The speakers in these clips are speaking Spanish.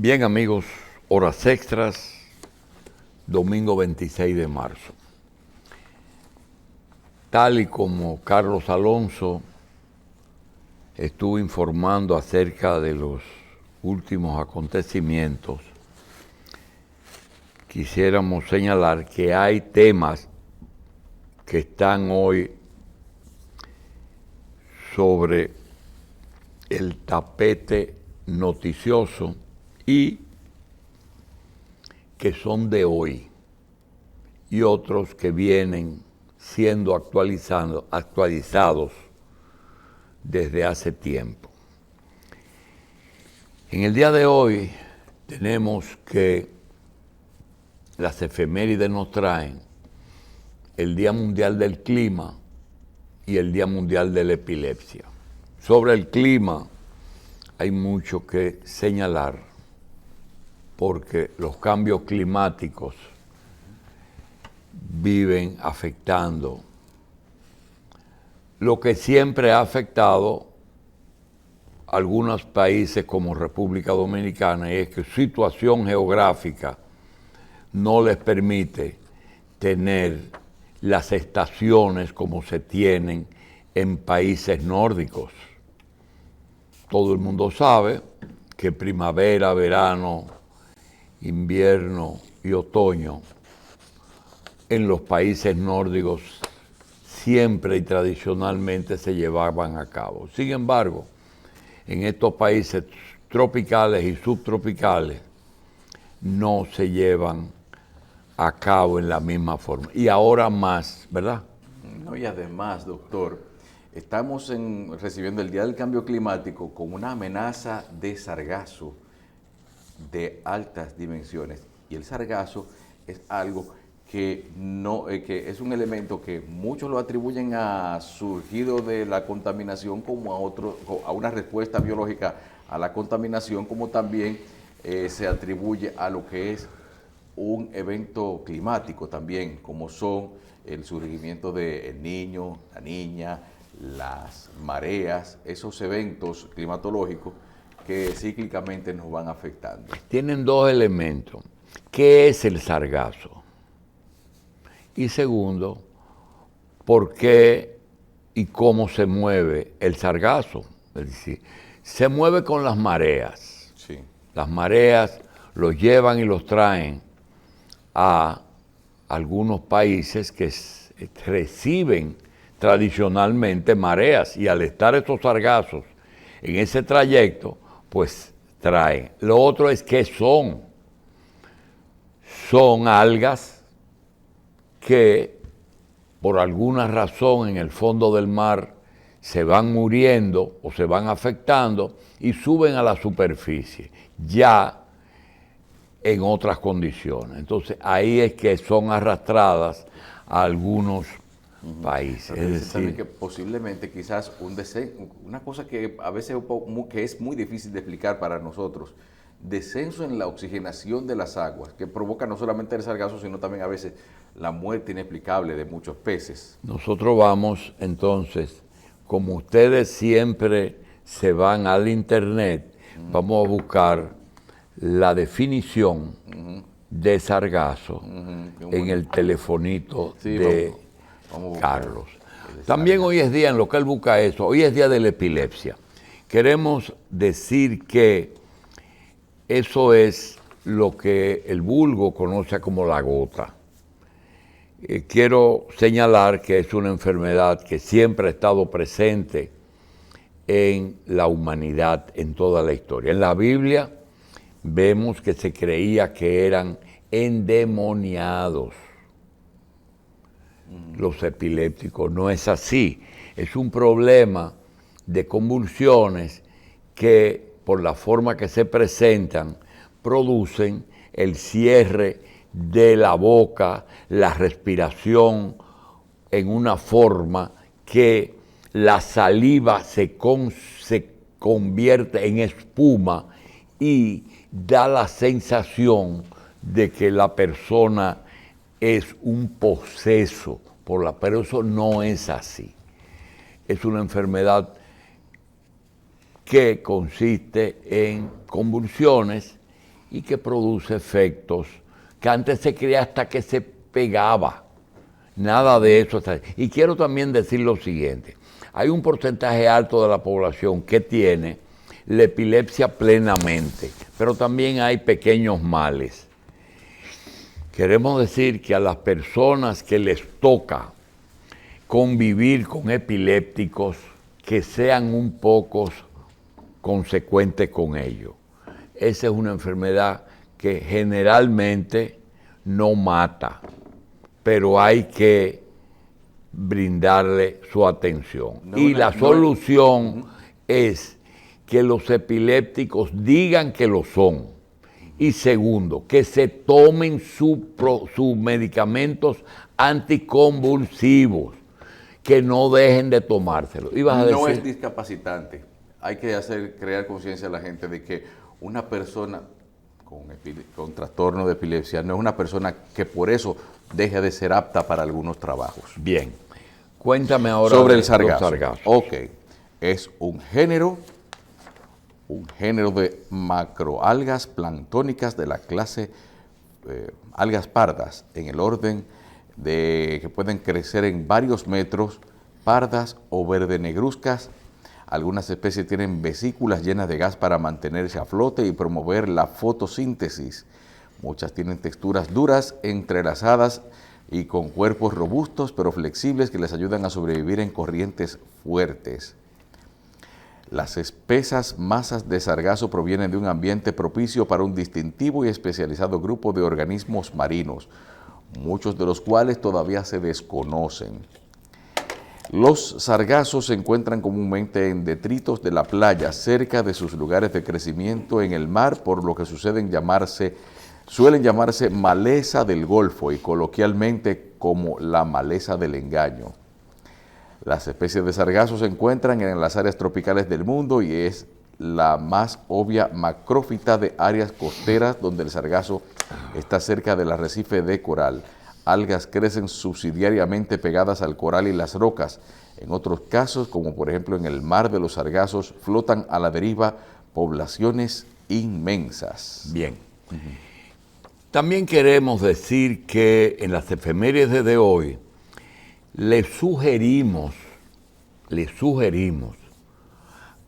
Bien amigos, horas extras, domingo 26 de marzo. Tal y como Carlos Alonso estuvo informando acerca de los últimos acontecimientos, quisiéramos señalar que hay temas que están hoy sobre el tapete noticioso y que son de hoy, y otros que vienen siendo actualizados desde hace tiempo. En el día de hoy tenemos que las efemérides nos traen el Día Mundial del Clima y el Día Mundial de la Epilepsia. Sobre el clima hay mucho que señalar, porque los cambios climáticos viven afectando lo que siempre ha afectado a algunos países como República Dominicana, y es que su situación geográfica no les permite tener las estaciones como se tienen en países nórdicos. Todo el mundo sabe que primavera, verano, invierno y otoño en los países nórdicos siempre y tradicionalmente se llevaban a cabo. Sin embargo, en estos países tropicales y subtropicales no se llevan a cabo en la misma forma. Y ahora más, ¿verdad? No, y además, doctor, estamos recibiendo el Día del Cambio Climático con una amenaza de sargazo de altas dimensiones. Y el sargazo es algo que que es un elemento que muchos lo atribuyen a surgido de la contaminación como a una respuesta biológica a la contaminación, como también se atribuye a lo que es un evento climático también, como son el surgimiento del niño, la niña, las mareas, esos eventos climatológicos que cíclicamente nos van afectando. Tienen dos elementos. ¿Qué es el sargazo? Y segundo, ¿por qué y cómo se mueve el sargazo? Es decir, se mueve con las mareas. Sí. Las mareas los llevan y los traen a algunos países que reciben tradicionalmente mareas, y al estar estos sargazos en ese trayecto, pues traen. Lo otro es que son algas que por alguna razón en el fondo del mar se van muriendo o se van afectando y suben a la superficie, ya en otras condiciones. Entonces ahí es que son arrastradas a algunos países. Es decir, también que posiblemente quizás una cosa que a veces que es muy difícil de explicar para nosotros, descenso en la oxigenación de las aguas, que provoca no solamente el sargazo, sino también a veces la muerte inexplicable de muchos peces. Nosotros vamos entonces, como ustedes siempre se van al internet, vamos a buscar la definición de sargazo en el telefonito de vamos Carlos. También hoy es día, en lo que él busca eso, hoy es día de la epilepsia. Queremos decir que eso es lo que el vulgo conoce como la gota. Quiero señalar que es una enfermedad que siempre ha estado presente en la humanidad, en toda la historia. En la Biblia vemos que se creía que eran endemoniados los epilépticos. No es así. Es un problema de convulsiones que, por la forma que se presentan, producen el cierre de la boca, la respiración en una forma que la saliva se convierte en espuma y da la sensación de que la persona es un poseso pero eso no es así. Es una enfermedad que consiste en convulsiones y que produce efectos que antes se creía hasta que se pegaba. Nada de eso está. Y quiero también decir lo siguiente. Hay un porcentaje alto de la población que tiene la epilepsia plenamente, pero también hay pequeños males. Queremos decir que a las personas que les toca convivir con epilépticos, que sean un poco consecuentes con ello. Esa es una enfermedad que generalmente no mata, pero hay que brindarle su atención. Y la solución es que los epilépticos digan que lo son. Y segundo, que se tomen sus medicamentos anticonvulsivos, que no dejen de tomárselo. No es discapacitante. Hay que crear conciencia a la gente de que una persona con trastorno de epilepsia no es una persona que por eso deje de ser apta para algunos trabajos. Bien. Cuéntame ahora sobre el sargazo. Ok. Es un género de macroalgas planctónicas de la clase algas pardas, en el orden de que pueden crecer en varios metros, pardas o verde negruzcas. Algunas especies tienen vesículas llenas de gas para mantenerse a flote y promover la fotosíntesis. Muchas tienen texturas duras, entrelazadas y con cuerpos robustos pero flexibles que les ayudan a sobrevivir en corrientes fuertes. Las espesas masas de sargazo provienen de un ambiente propicio para un distintivo y especializado grupo de organismos marinos, muchos de los cuales todavía se desconocen. Los sargazos se encuentran comúnmente en detritos de la playa, cerca de sus lugares de crecimiento en el mar, por lo que suelen llamarse maleza del Golfo y coloquialmente como la maleza del engaño. Las especies de sargazo se encuentran en las áreas tropicales del mundo y es la más obvia macrófita de áreas costeras donde el sargazo está cerca del arrecife de coral. Algas crecen subsidiariamente pegadas al coral y las rocas. En otros casos, como por ejemplo en el mar de los sargazos, flotan a la deriva poblaciones inmensas. Bien. También queremos decir que en las efemérides de hoy le sugerimos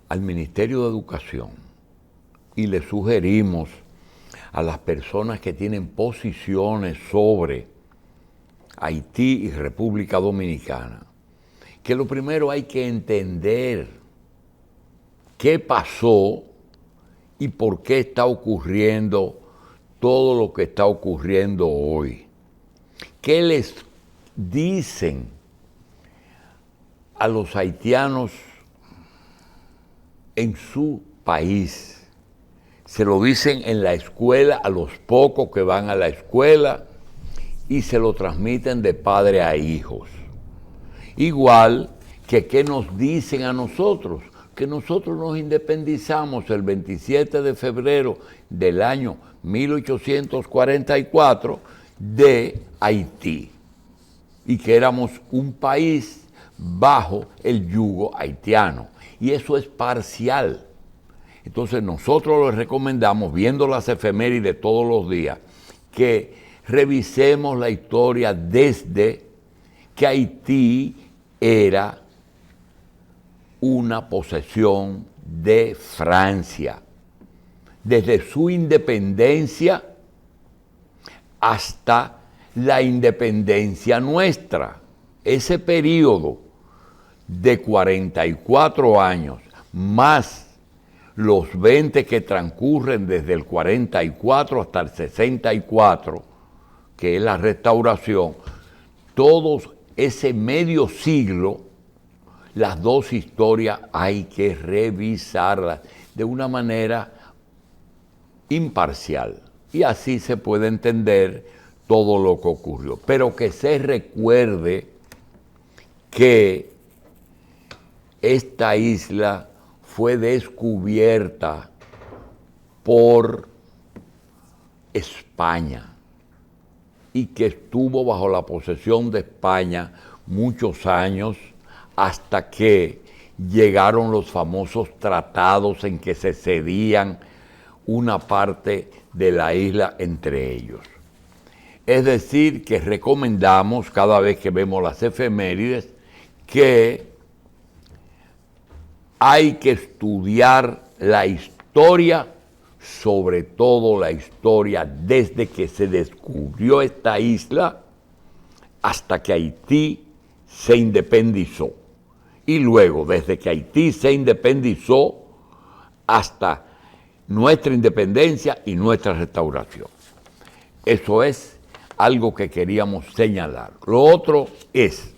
al Ministerio de Educación y le sugerimos a las personas que tienen posiciones sobre Haití y República Dominicana, que lo primero hay que entender qué pasó y por qué está ocurriendo todo lo que está ocurriendo hoy. ¿Qué les dicen a los haitianos en su país? Se lo dicen en la escuela a los pocos que van a la escuela y se lo transmiten de padre a hijos. Igual que qué nos dicen a nosotros, que nosotros nos independizamos el 27 de febrero del año 1844 de Haití y que éramos un país bajo el yugo haitiano. Y eso es parcial. Entonces nosotros les recomendamos, viendo las efemérides todos los días, que revisemos la historia desde que Haití era una posesión de Francia. Desde su independencia hasta la independencia nuestra. Ese periodo de 44 años, más los 20 que transcurren desde el 44 hasta el 64, que es la restauración, todos ese medio siglo, las dos historias hay que revisarlas de una manera imparcial. Y así se puede entender todo lo que ocurrió. Pero que se recuerde que esta isla fue descubierta por España y que estuvo bajo la posesión de España muchos años hasta que llegaron los famosos tratados en que se cedían una parte de la isla entre ellos. Es decir, que recomendamos cada vez que vemos las efemérides que hay que estudiar la historia, sobre todo la historia desde que se descubrió esta isla hasta que Haití se independizó. Y luego, desde que Haití se independizó hasta nuestra independencia y nuestra restauración. Eso es algo que queríamos señalar. Lo otro es,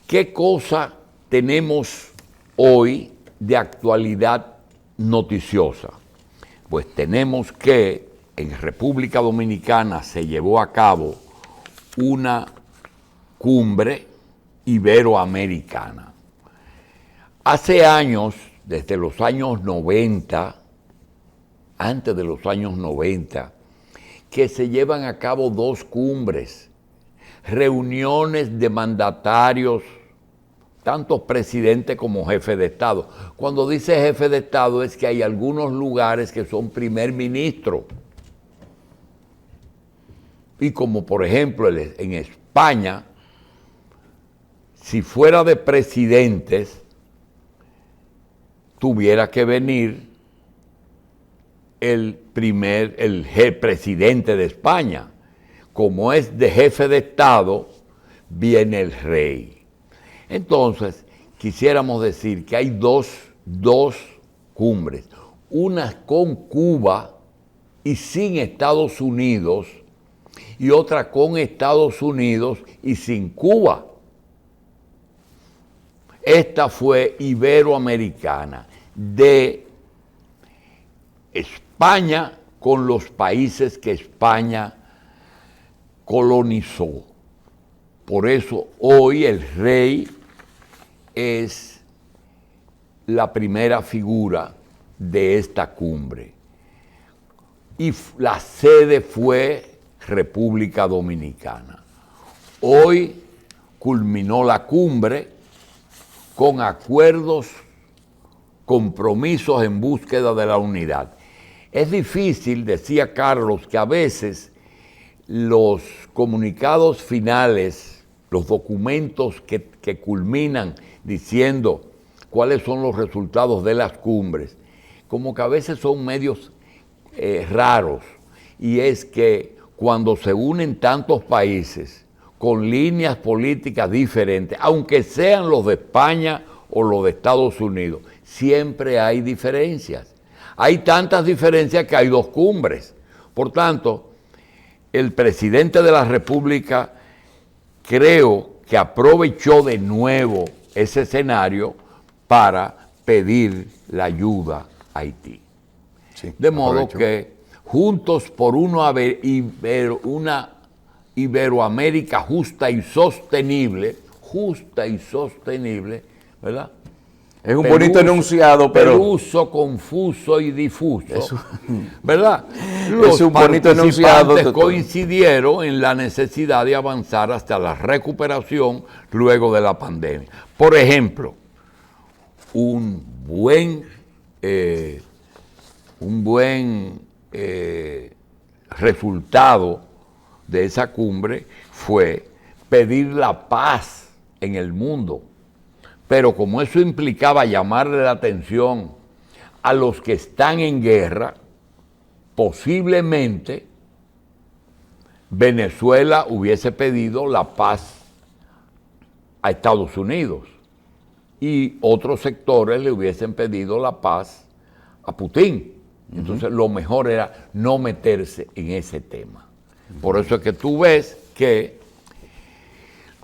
¿qué cosa tenemos hoy de actualidad noticiosa? Pues tenemos que en República Dominicana se llevó a cabo una cumbre iberoamericana. Hace años, desde los años 90, antes de los años 90, que se llevan a cabo 2 cumbres, reuniones de mandatarios, tanto presidente como jefe de Estado. Cuando dice jefe de Estado es que hay algunos lugares que son primer ministro. Y como por ejemplo en España, si fuera de presidentes, tuviera que venir el presidente de España. Como es de jefe de Estado, viene el rey. Entonces, quisiéramos decir que hay dos cumbres, una con Cuba y sin Estados Unidos, y otra con Estados Unidos y sin Cuba. Esta fue iberoamericana, de España con los países que España colonizó. Por eso hoy el rey es la primera figura de esta cumbre. Y la sede fue República Dominicana. Hoy culminó la cumbre con acuerdos, compromisos en búsqueda de la unidad. Es difícil, decía Carlos, que a veces los comunicados finales, los documentos que culminan diciendo cuáles son los resultados de las cumbres, como que a veces son medios raros, y es que cuando se unen tantos países con líneas políticas diferentes, aunque sean los de España o los de Estados Unidos, siempre hay diferencias. Hay tantas diferencias que hay 2 cumbres. Por tanto, el presidente de la República creo que aprovechó de nuevo ese escenario para pedir la ayuda a Haití. Sí, de modo que juntos por una Iberoamérica justa y sostenible, ¿verdad? Es un bonito enunciado, pero peluso, confuso y difuso, ¿verdad? Los es un bonito enunciado. Coincidieron en la necesidad de avanzar hasta la recuperación luego de la pandemia. Por ejemplo, un buen resultado de esa cumbre fue pedir la paz en el mundo. Pero como eso implicaba llamarle la atención a los que están en guerra, posiblemente Venezuela hubiese pedido la paz a Estados Unidos y otros sectores le hubiesen pedido la paz a Putin. Entonces lo mejor era no meterse en ese tema. Por eso es que tú ves que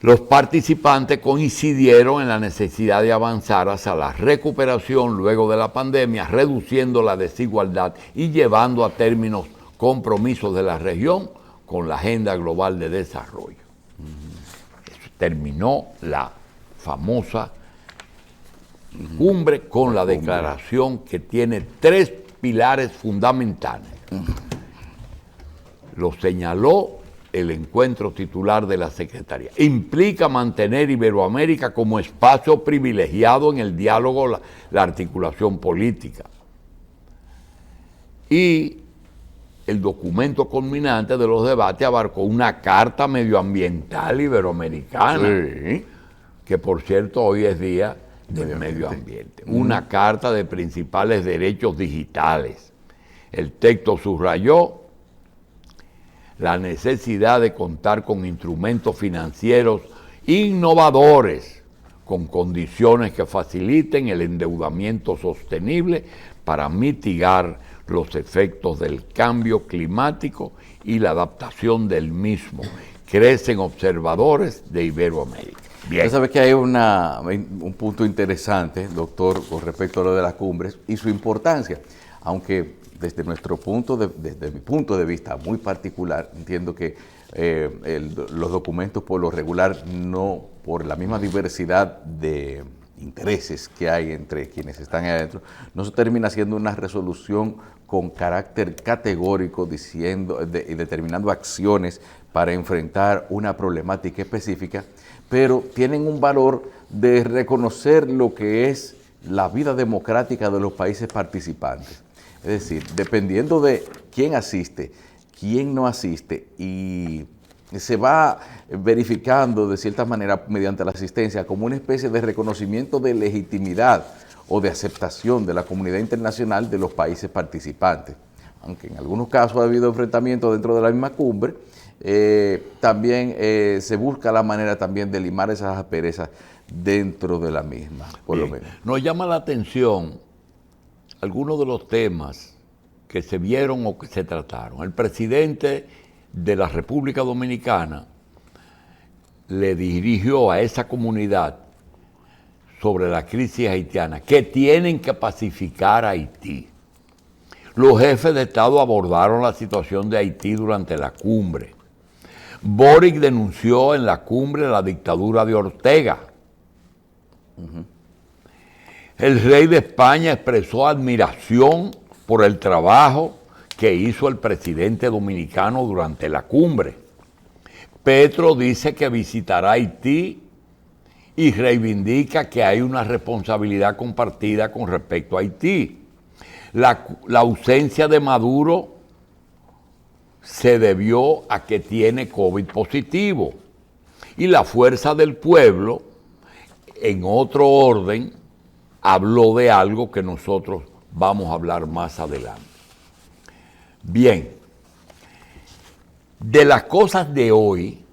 los participantes coincidieron en la necesidad de avanzar hacia la recuperación luego de la pandemia, reduciendo la desigualdad y llevando a términos compromisos de la región con la Agenda Global de Desarrollo. Terminó la famosa cumbre con la declaración que tiene 3 pilares fundamentales. Lo señaló el encuentro titular de la Secretaría. Implica mantener Iberoamérica como espacio privilegiado en el diálogo, la articulación política. Y el documento culminante de los debates abarcó una carta medioambiental iberoamericana, Sí. que por cierto hoy es día del medio ambiente. Una carta de principales derechos digitales. El texto subrayó la necesidad de contar con instrumentos financieros innovadores, con condiciones que faciliten el endeudamiento sostenible para mitigar los efectos del cambio climático y la adaptación del mismo. Crecen observadores de Iberoamérica. Bien. Usted sabe que hay un punto interesante, doctor, con respecto a lo de las cumbres y su importancia, aunque desde mi punto de vista muy particular, entiendo que los documentos por lo regular, no por la misma diversidad de intereses que hay entre quienes están ahí adentro, no se termina siendo una resolución con carácter categórico diciendo y determinando acciones para enfrentar una problemática específica, pero tienen un valor de reconocer lo que es la vida democrática de los países participantes. Es decir, dependiendo de quién asiste, quién no asiste, y se va verificando de cierta manera mediante la asistencia como una especie de reconocimiento de legitimidad o de aceptación de la comunidad internacional de los países participantes. Aunque en algunos casos ha habido enfrentamientos dentro de la misma cumbre, también se busca la manera también de limar esas asperezas dentro de la misma, por lo menos. Nos llama la atención algunos de los temas que se vieron o que se trataron. El presidente de la República Dominicana le dirigió a esa comunidad sobre la crisis haitiana, que tienen que pacificar a Haití. Los jefes de Estado abordaron la situación de Haití durante la cumbre. Boric denunció en la cumbre la dictadura de Ortega. El rey de España expresó admiración por el trabajo que hizo el presidente dominicano durante la cumbre. Petro dice que visitará Haití y reivindica que hay una responsabilidad compartida con respecto a Haití. La ausencia de Maduro se debió a que tiene COVID positivo. Y la fuerza del pueblo, en otro orden, habló de algo que nosotros vamos a hablar más adelante. Bien, de las cosas de hoy,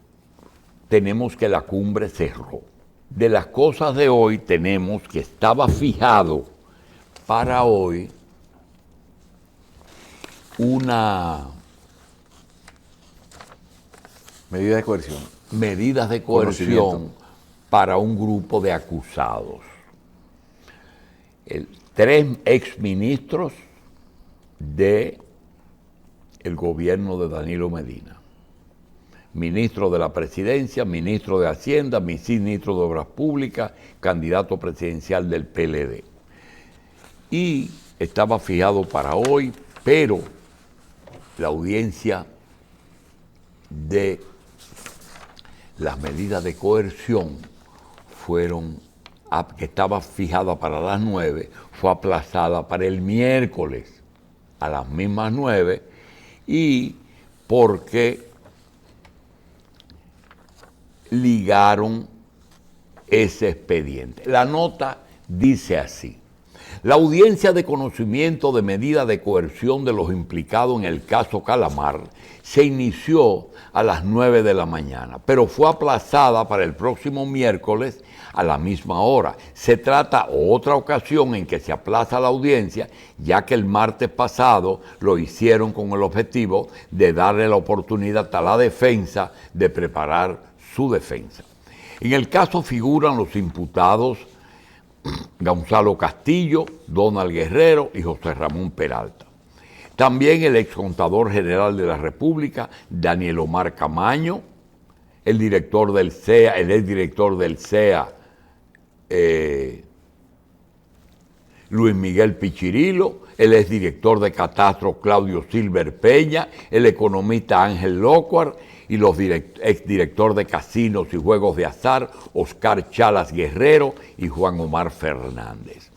tenemos que la cumbre cerró. De las cosas de hoy tenemos que estaba fijado para hoy una medida de coerción. Medidas de coerción para un grupo de acusados. 3 exministros del gobierno de Danilo Medina. Ministro de la Presidencia, ministro de Hacienda, ministro de Obras Públicas, candidato presidencial del PLD. Y estaba fijado para hoy, pero la audiencia de las medidas de coerción que estaba fijada para las 9, fue aplazada para el miércoles a las mismas 9, y porque ligaron ese expediente. La nota dice así: la audiencia de conocimiento de medida de coerción de los implicados en el caso Calamar se inició a las 9 de la mañana, pero fue aplazada para el próximo miércoles a la misma hora. Se trata otra ocasión en que se aplaza la audiencia, ya que el martes pasado lo hicieron con el objetivo de darle la oportunidad a la defensa de preparar su defensa. En el caso figuran los imputados Gonzalo Castillo, Donald Guerrero y José Ramón Peralta. También el excontador general de la República, Daniel Omar Camaño, el director del CEA, el exdirector del CEA, Luis Miguel Pichirilo, el exdirector de Catastro, Claudio Silver Peña, el economista Ángel Lócuar y los exdirector de Casinos y Juegos de Azar, Oscar Chalas Guerrero y Juan Omar Fernández.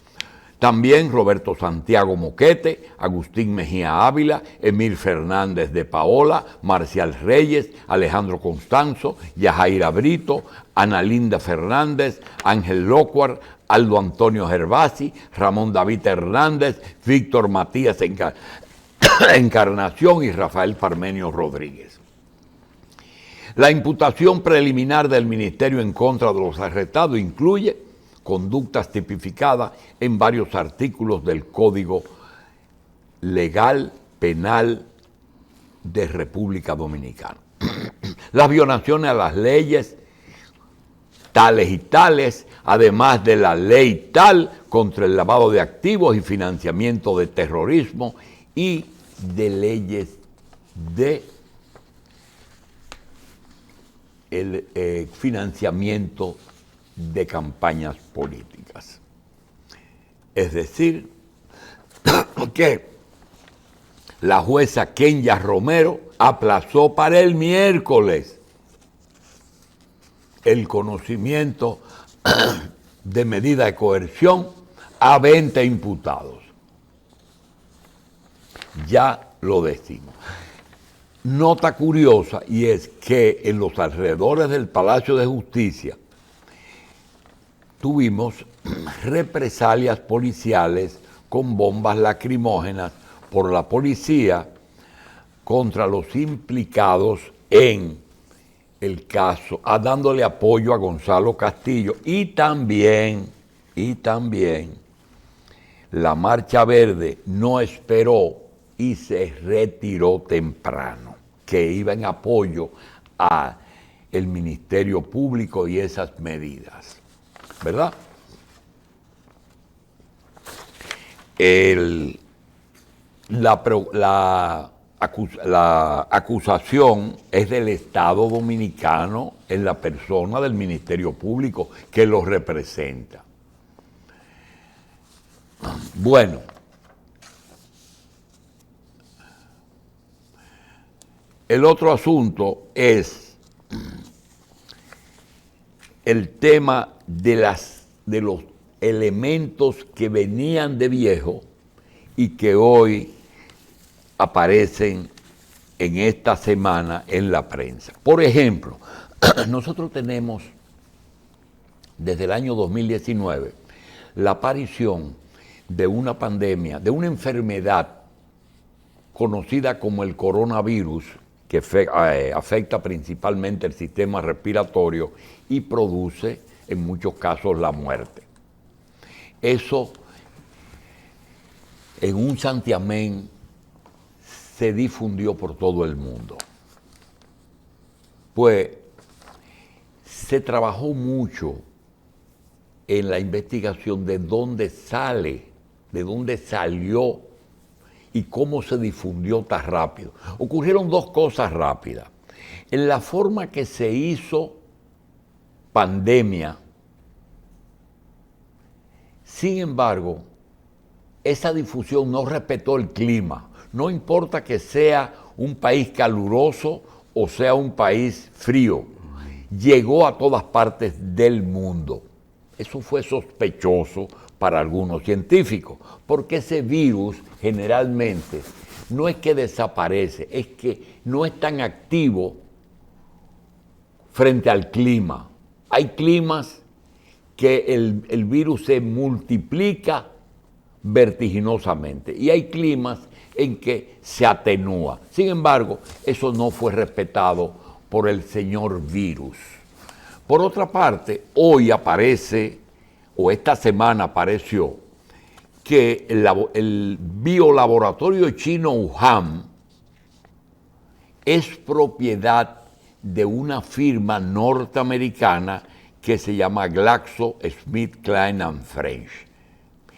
También Roberto Santiago Moquete, Agustín Mejía Ávila, Emil Fernández de Paola, Marcial Reyes, Alejandro Constanzo, Yajaira Brito, Ana Linda Fernández, Ángel Locuar, Aldo Antonio Gervasi, Ramón David Hernández, Víctor Matías Encarnación y Rafael Parmenio Rodríguez. La imputación preliminar del Ministerio en contra de los arrestados incluye conductas tipificadas en varios artículos del Código Legal Penal de República Dominicana. Las violaciones a las leyes tales y tales, además de la ley tal contra el lavado de activos y financiamiento de terrorismo y de leyes de el financiamiento de campañas políticas. Es decir, que la jueza Kenya Romero aplazó para el miércoles el conocimiento de medida de coerción a 20 imputados. Ya lo decimos. Nota curiosa, y es que en los alrededores del Palacio de Justicia tuvimos represalias policiales con bombas lacrimógenas por la policía contra los implicados en el caso, dándole apoyo a Gonzalo Castillo y también la Marcha Verde no esperó y se retiró temprano, que iba en apoyo a el Ministerio Público y esas medidas, ¿verdad? La acusación es del Estado Dominicano en la persona del Ministerio Público que lo representa. Bueno, el otro asunto es el tema de los elementos que venían de viejo y que hoy aparecen en esta semana en la prensa. Por ejemplo, nosotros tenemos desde el año 2019 la aparición de una pandemia, de una enfermedad conocida como el coronavirus, que afecta principalmente el sistema respiratorio y produce en muchos casos la muerte. Eso en un santiamén se difundió por todo el mundo. Pues se trabajó mucho en la investigación de dónde salió y cómo se difundió tan rápido. Ocurrieron dos cosas rápidas. En la forma que se hizo pandemia, sin embargo, esa difusión no respetó el clima. No importa que sea un país caluroso o sea un país frío, llegó a todas partes del mundo. Eso fue sospechoso para algunos científicos, porque ese virus generalmente no es que desaparece, es que no es tan activo frente al clima. Hay climas que el virus se multiplica vertiginosamente y hay climas en que se atenúa. Sin embargo, eso no fue respetado por el señor virus. Por otra parte, hoy aparece, o esta semana apareció, que el biolaboratorio chino Wuhan es propiedad de una firma norteamericana que se llama GlaxoSmithKline French,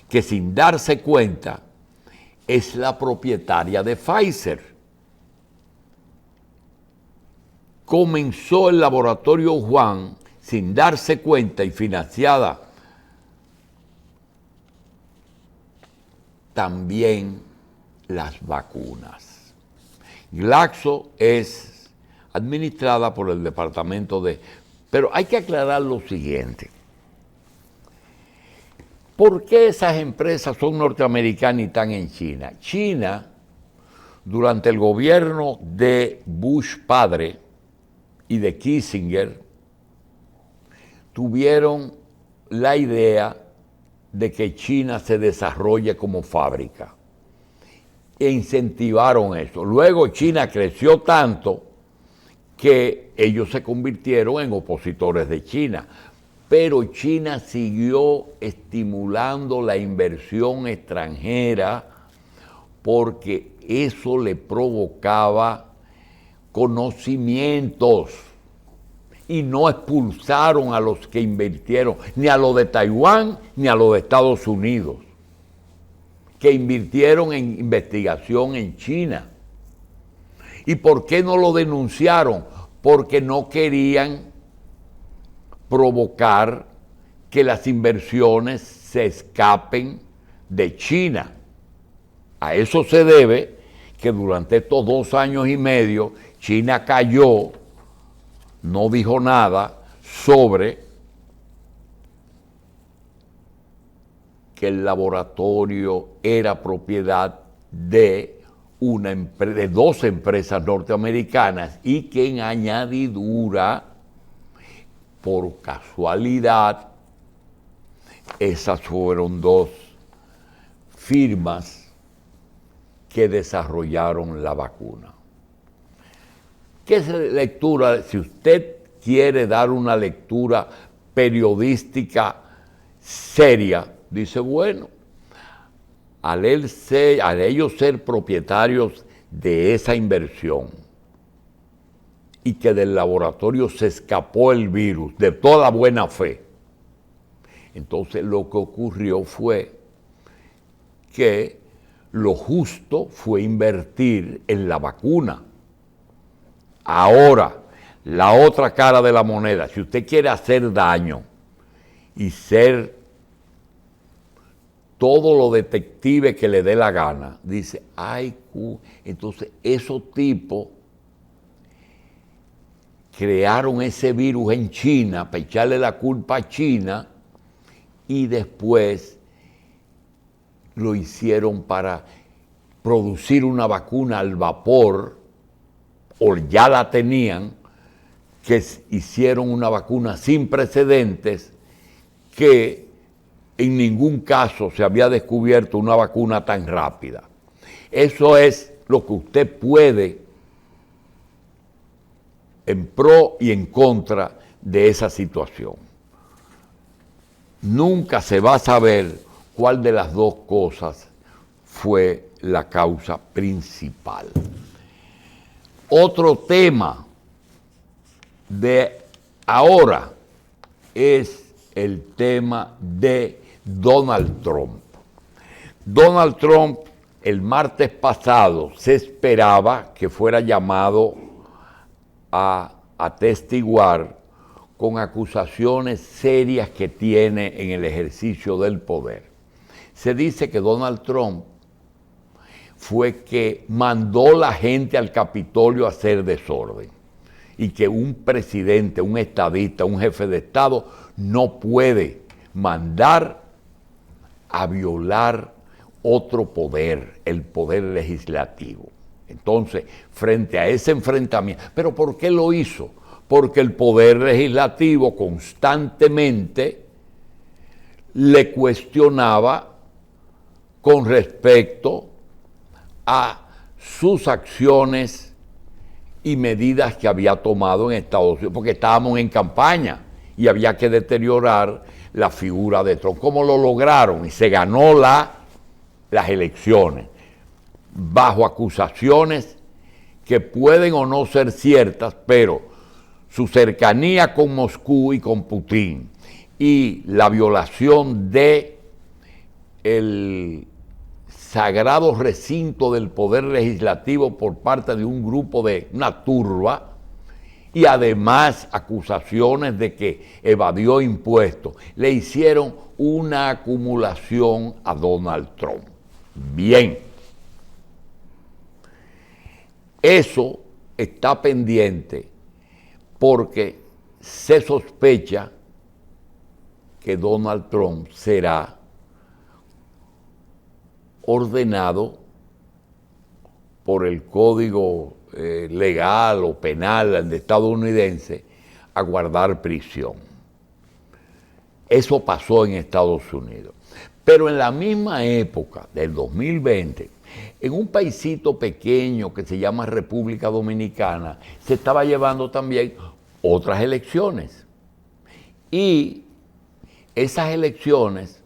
que sin darse cuenta es la propietaria de Pfizer. Comenzó el laboratorio Wuhan sin darse cuenta y financiada también las vacunas. Glaxo es administrada por el departamento de... Pero hay que aclarar lo siguiente. ¿Por qué esas empresas son norteamericanas y están en China? China, durante el gobierno de Bush padre y de Kissinger, tuvieron la idea de que China se desarrolle como fábrica e incentivaron eso. Luego China creció tanto que ellos se convirtieron en opositores de China, pero China siguió estimulando la inversión extranjera porque eso le provocaba conocimientos y no expulsaron a los que invirtieron, ni a los de Taiwán ni a los de Estados Unidos, que invirtieron en investigación en China. ¿Y por qué no lo denunciaron? Porque no querían provocar que las inversiones se escapen de China. A eso se debe que durante estos 2 años y medio China cayó, no dijo nada sobre que el laboratorio era propiedad de de 2 empresas norteamericanas y que en añadidura, por casualidad, esas fueron 2 firmas que desarrollaron la vacuna. ¿Qué es lectura? Si usted quiere dar una lectura periodística seria, dice, bueno, al ellos ser propietarios de esa inversión y que del laboratorio se escapó el virus de toda buena fe, entonces lo que ocurrió fue que lo justo fue invertir en la vacuna. Ahora, la otra cara de la moneda, si usted quiere hacer daño y ser todo lo detective que le dé la gana, dice, ay, entonces esos tipos crearon ese virus en China para echarle la culpa a China y después lo hicieron para producir una vacuna al vapor, o ya la tenían, que hicieron una vacuna sin precedentes, que en ningún caso se había descubierto una vacuna tan rápida. Eso es lo que usted puede, en pro y en contra de esa situación. Nunca se va a saber cuál de las 2 cosas fue la causa principal. Otro tema de ahora es el tema de Donald Trump. Donald Trump, el martes pasado, se esperaba que fuera llamado a atestiguar con acusaciones serias que tiene en el ejercicio del poder. Se dice que Donald Trump fue que mandó la gente al Capitolio a hacer desorden y que un presidente, un estadista, un jefe de Estado no puede mandar a violar otro poder, el poder legislativo. Entonces, frente a ese enfrentamiento, ¿pero por qué lo hizo? Porque el poder legislativo constantemente le cuestionaba con respecto a sus acciones y medidas que había tomado en Estados Unidos, porque estábamos en campaña y había que deteriorar la figura de Trump. ¿Cómo lo lograron? Y se ganó las elecciones bajo acusaciones que pueden o no ser ciertas, pero su cercanía con Moscú y con Putin y la violación de el sagrado recinto del poder legislativo por parte de un grupo de una turba, y además acusaciones de que evadió impuestos, le hicieron una acumulación a Donald Trump. Bien, eso está pendiente porque se sospecha que Donald Trump será ordenado por el código legal o penal estadounidense a guardar prisión. Eso pasó en Estados Unidos. Pero en la misma época del 2020, en un paisito pequeño que se llama República Dominicana, se estaba llevando también otras elecciones. Y esas elecciones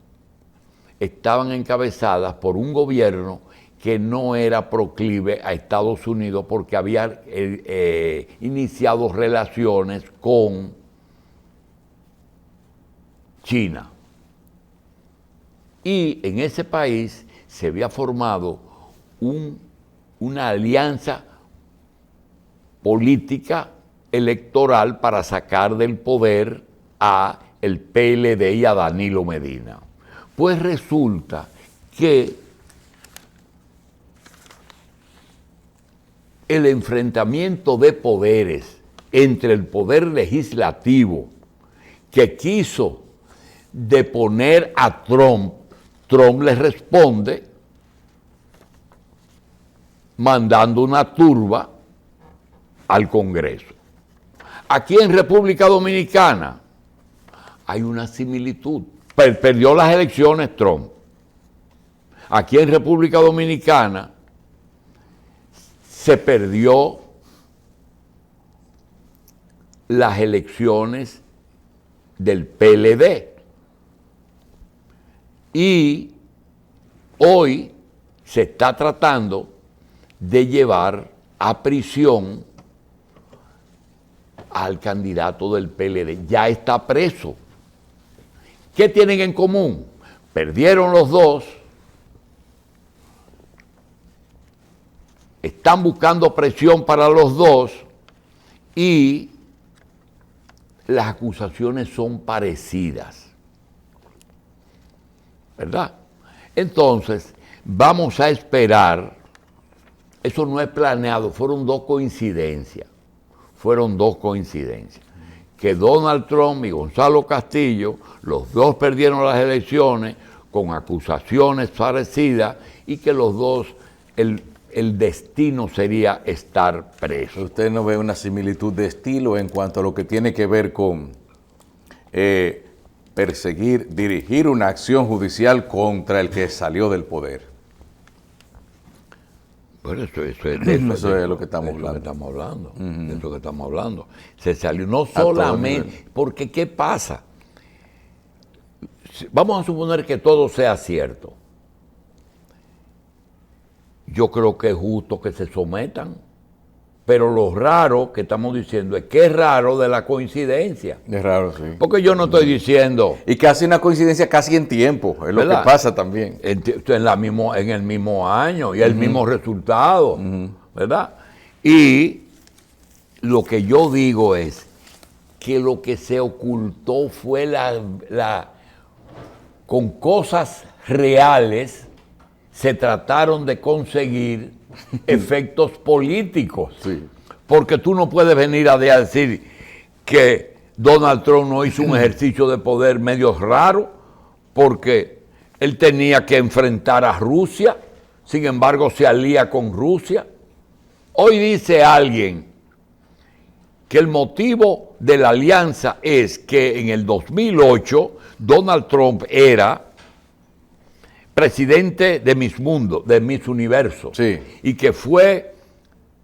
estaban encabezadas por un gobierno que no era proclive a Estados Unidos porque había iniciado relaciones con China. Y en ese país se había formado una alianza política electoral para sacar del poder a el PLD y a Danilo Medina. Pues resulta que el enfrentamiento de poderes entre el poder legislativo que quiso deponer a Trump le responde mandando una turba al Congreso. Aquí en República Dominicana hay una similitud. Perdió las elecciones Trump. Aquí en República Dominicana se perdió las elecciones del PLD. Y hoy se está tratando de llevar a prisión al candidato del PLD. Ya está preso. ¿Qué tienen en común? Perdieron los dos, están buscando presión para los dos y las acusaciones son parecidas. ¿Verdad? Entonces, vamos a esperar, eso no es planeado, fueron dos coincidencias, que Donald Trump y Gonzalo Castillo, los dos perdieron las elecciones con acusaciones parecidas y que los dos, el destino sería estar presos. ¿Usted no ve una similitud de estilo en cuanto a lo que tiene que ver con perseguir, dirigir una acción judicial contra el que salió del poder? Bueno, eso es lo que estamos hablando. De eso que estamos hablando. Se salió no solamente, porque ¿qué pasa? Vamos a suponer que todo sea cierto. Yo creo que es justo que se sometan, pero lo raro que estamos diciendo es que es raro de la coincidencia. Es raro, sí. Porque yo no estoy diciendo... Y casi una coincidencia casi en tiempo, es lo ¿verdad? que pasa también. En el mismo año y el mismo resultado, ¿verdad? Y lo que yo digo es que lo que se ocultó fue con cosas reales se trataron de conseguir efectos políticos. Sí. Porque tú no puedes venir a decir que Donald Trump no hizo un ejercicio de poder medio raro porque él tenía que enfrentar a Rusia, sin embargo se alía con Rusia. Hoy dice alguien que el motivo de la alianza es que en el 2008 Donald Trump era presidente de Miss Mundo, de Miss Universo, sí, y que fue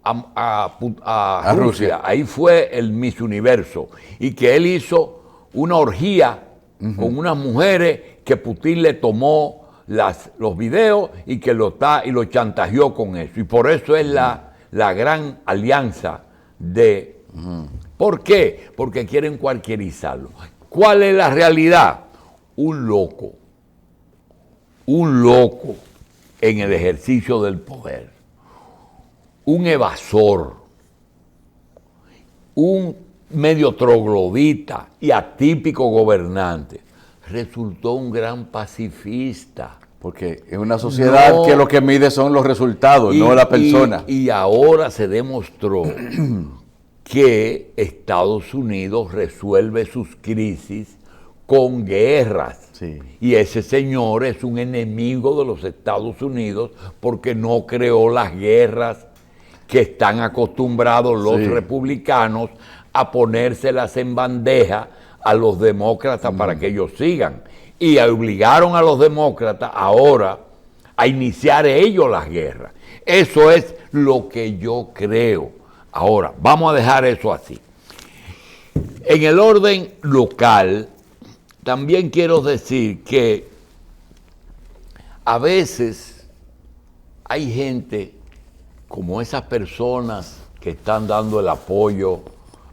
a Rusia, ahí fue el Miss Universo, y que él hizo una orgía con unas mujeres que Putin le tomó los videos y que lo chantajeó con eso, y por eso es la gran alianza de... ¿Por qué? Porque quieren cualquierizarlo. ¿Cuál es la realidad? Un loco en el ejercicio del poder, un evasor, un medio troglodita y atípico gobernante, resultó un gran pacifista. Porque es una sociedad que lo que mide son los resultados, no la persona. Y ahora se demostró que Estados Unidos resuelve sus crisis con guerras. Sí. Sí. Y ese señor es un enemigo de los Estados Unidos porque no creó las guerras que están acostumbrados los republicanos a ponérselas en bandeja a los demócratas para que ellos sigan. Y obligaron a los demócratas ahora a iniciar ellos las guerras. Eso es lo que yo creo. Ahora, vamos a dejar eso así. En el orden local, también quiero decir que a veces hay gente como esas personas que están dando el apoyo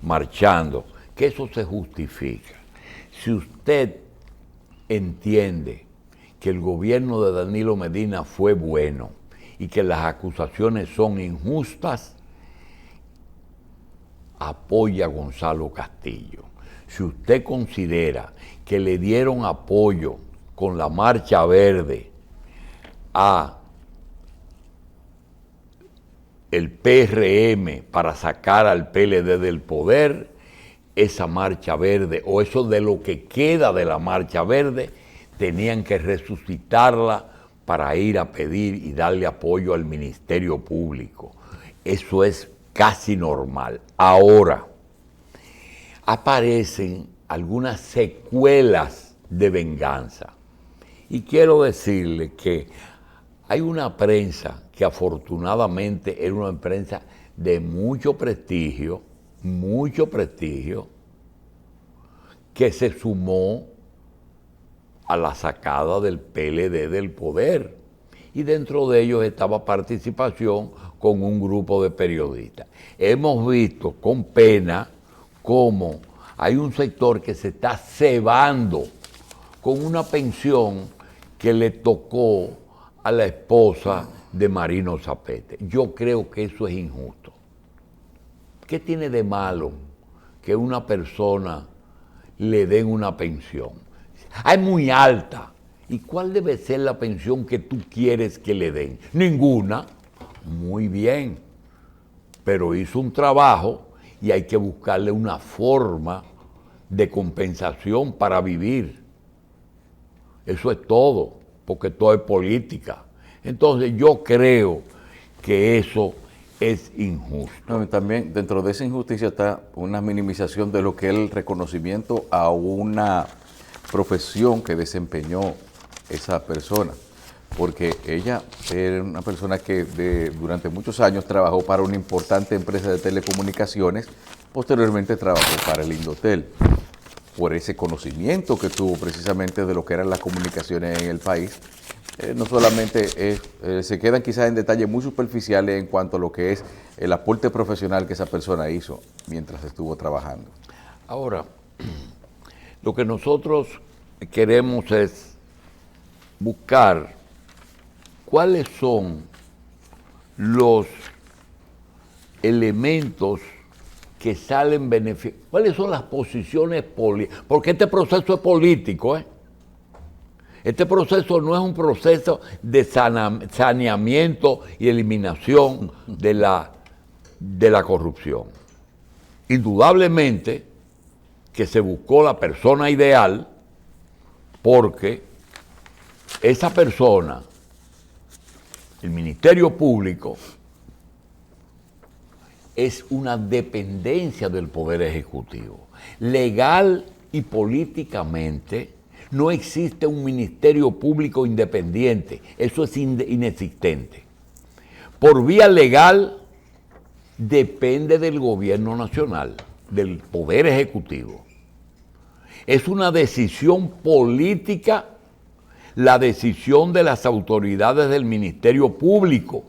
marchando, que eso se justifica. Si usted entiende que el gobierno de Danilo Medina fue bueno y que las acusaciones son injustas, apoya a Gonzalo Castillo. Si usted considera que le dieron apoyo con la Marcha Verde a el PRM para sacar al PLD del poder, esa Marcha Verde, o eso de lo que queda de la Marcha Verde, tenían que resucitarla para ir a pedir y darle apoyo al Ministerio Público. Eso es casi normal. Ahora, aparecen algunas secuelas de venganza. Y quiero decirle que hay una prensa que afortunadamente era una prensa de mucho prestigio, que se sumó a la sacada del PLD del poder. Y dentro de ellos estaba participación con un grupo de periodistas. Hemos visto con pena cómo hay un sector que se está cebando con una pensión que le tocó a la esposa de Marino Zapete. Yo creo que eso es injusto. ¿Qué tiene de malo que una persona le den una pensión? Es muy alta. ¿Y cuál debe ser la pensión que tú quieres que le den? Ninguna. Muy bien. Pero hizo un trabajo y hay que buscarle una forma de compensación para vivir. Eso es todo, porque todo es política. Entonces yo creo que eso es injusto. No, también dentro de esa injusticia está una minimización de lo que es el reconocimiento a una profesión que desempeñó esa persona, porque ella era una persona que durante muchos años trabajó para una importante empresa de telecomunicaciones, posteriormente trabajó para el Indotel, por ese conocimiento que tuvo precisamente de lo que eran las comunicaciones en el país. No solamente se quedan quizás en detalles muy superficiales en cuanto a lo que es el aporte profesional que esa persona hizo mientras estuvo trabajando. Ahora, lo que nosotros queremos es buscar cuáles son los elementos que salen beneficios, cuáles son las posiciones políticas, porque este proceso es político, ¿eh? Este proceso no es un proceso de saneamiento y eliminación de la corrupción. Indudablemente que se buscó la persona ideal porque esa persona, el Ministerio Público, es una dependencia del Poder Ejecutivo. Legal y políticamente no existe un Ministerio Público independiente, eso es inexistente. Por vía legal depende del Gobierno Nacional, del Poder Ejecutivo. Es una decisión política la decisión de las autoridades del Ministerio Público.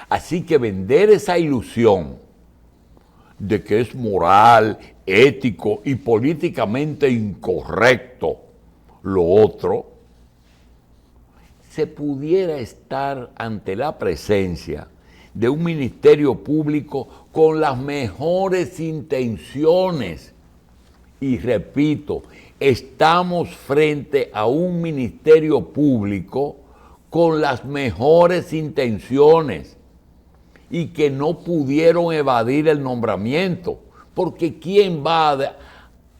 Así que vender esa ilusión de que es moral, ético y políticamente incorrecto lo otro, se pudiera estar ante la presencia de un Ministerio Público con las mejores intenciones. Y repito, estamos frente a un Ministerio Público con las mejores intenciones y que no pudieron evadir el nombramiento, porque ¿quién va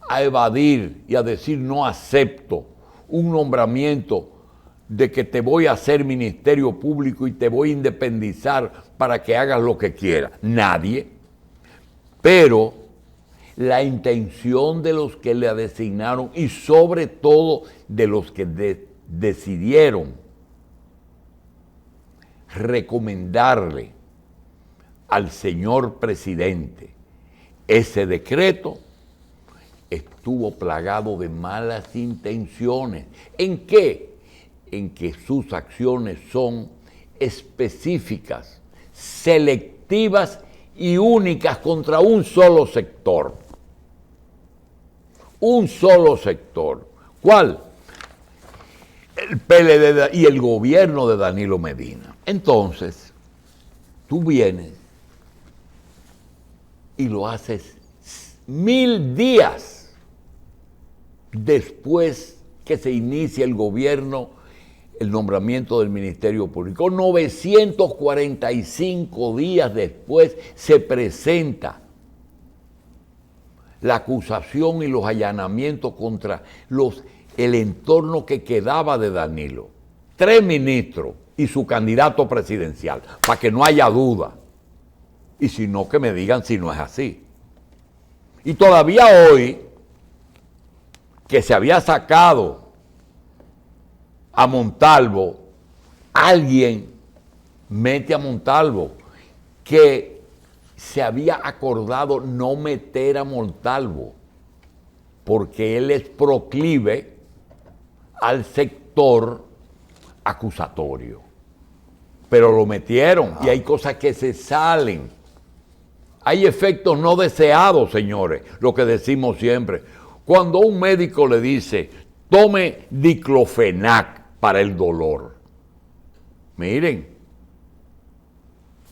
a evadir y a decir no acepto un nombramiento de que te voy a hacer ministerio público y te voy a independizar para que hagas lo que quieras? Nadie. Pero la intención de los que le designaron y sobre todo de los que decidieron recomendarle al señor presidente ese decreto estuvo plagado de malas intenciones. ¿En qué? En que sus acciones son específicas, selectivas y únicas contra un solo sector. Un solo sector. ¿Cuál? El PLD y el gobierno de Danilo Medina. Entonces, tú vienes y lo haces 1000 días después que se inicia el gobierno, el nombramiento del Ministerio Público. 945 días después se presenta la acusación y los allanamientos contra el entorno que quedaba de Danilo. 3 ministros y su candidato presidencial, para que no haya duda. Y si no, que me digan si no es así. Y todavía hoy, que se había sacado a Montalvo, alguien mete a Montalvo, que se había acordado no meter a Montalvo, porque él es proclive al sector acusatorio. Pero lo metieron y hay cosas que se salen. Hay efectos no deseados, señores, lo que decimos siempre. Cuando un médico le dice, tome diclofenac para el dolor. Miren,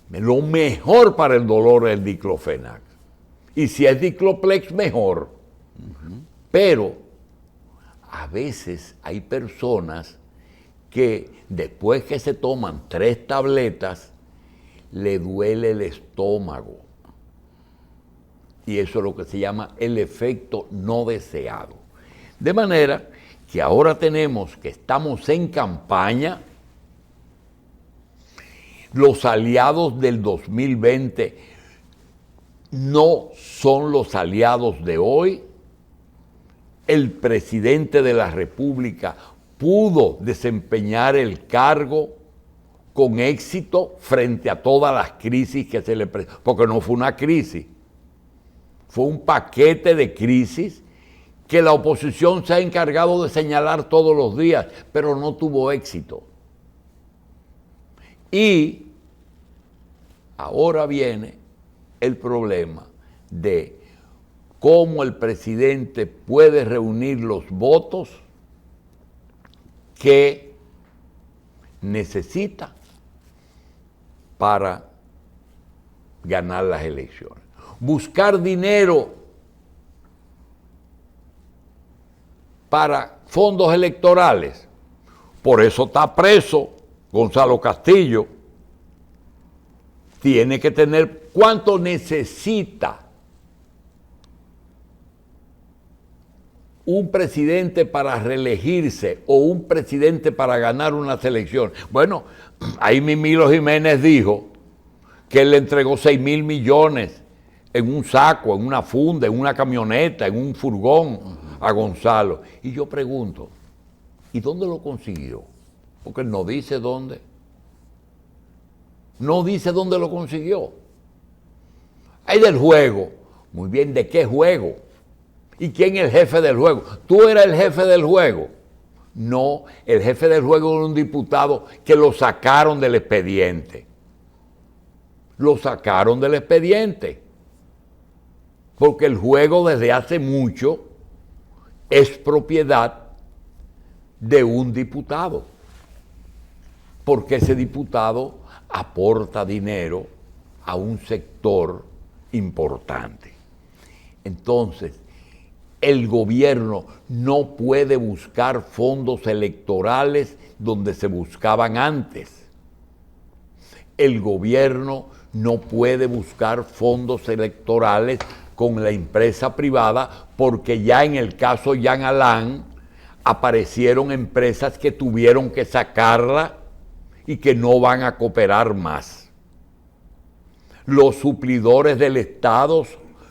lo mejor para el dolor es el diclofenac. Y si es dicloplex, mejor. Pero a veces hay personas que después que se toman 3 tabletas, le duele el estómago. Y eso es lo que se llama el efecto no deseado. De manera que ahora tenemos que estamos en campaña. Los aliados del 2020 no son los aliados de hoy. El presidente de la República pudo desempeñar el cargo con éxito frente a todas las crisis que se le presentaron, porque no fue una crisis, fue un paquete de crisis que la oposición se ha encargado de señalar todos los días, pero no tuvo éxito. Y ahora viene el problema de cómo el presidente puede reunir los votos que necesita para ganar las elecciones. Buscar dinero para fondos electorales. Por eso está preso Gonzalo Castillo. Tiene que tener cuánto necesita un presidente para reelegirse o un presidente para ganar una elección. Bueno, ahí Mimilo Jiménez dijo que él le entregó 6,000 millones en un saco, en una funda, en una camioneta, en un furgón a Gonzalo. Y yo pregunto, ¿y dónde lo consiguió? Porque no dice dónde. No dice dónde lo consiguió. Hay del juego. Muy bien, ¿de qué juego? ¿Y quién es el jefe del juego? ¿Tú eras el jefe del juego? No, el jefe del juego era un diputado que lo sacaron del expediente. Lo sacaron del expediente. Porque el juego desde hace mucho es propiedad de un diputado. Porque ese diputado aporta dinero a un sector importante. Entonces, el gobierno no puede buscar fondos electorales donde se buscaban antes. El gobierno no puede buscar fondos electorales con la empresa privada, porque ya en el caso Jean Alain aparecieron empresas que tuvieron que sacarla y que no van a cooperar más. Los suplidores del Estado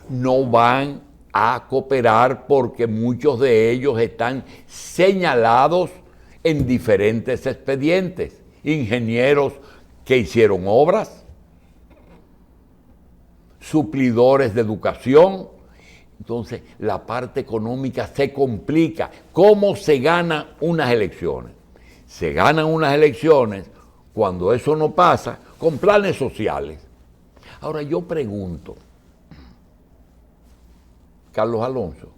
no van a cooperar porque muchos de ellos están señalados en diferentes expedientes. Ingenieros que hicieron obras, suplidores de educación. Entonces, la parte económica se complica. ¿Cómo se ganan unas elecciones? Se ganan unas elecciones cuando eso no pasa con planes sociales. Ahora yo pregunto, Carlos Alonso,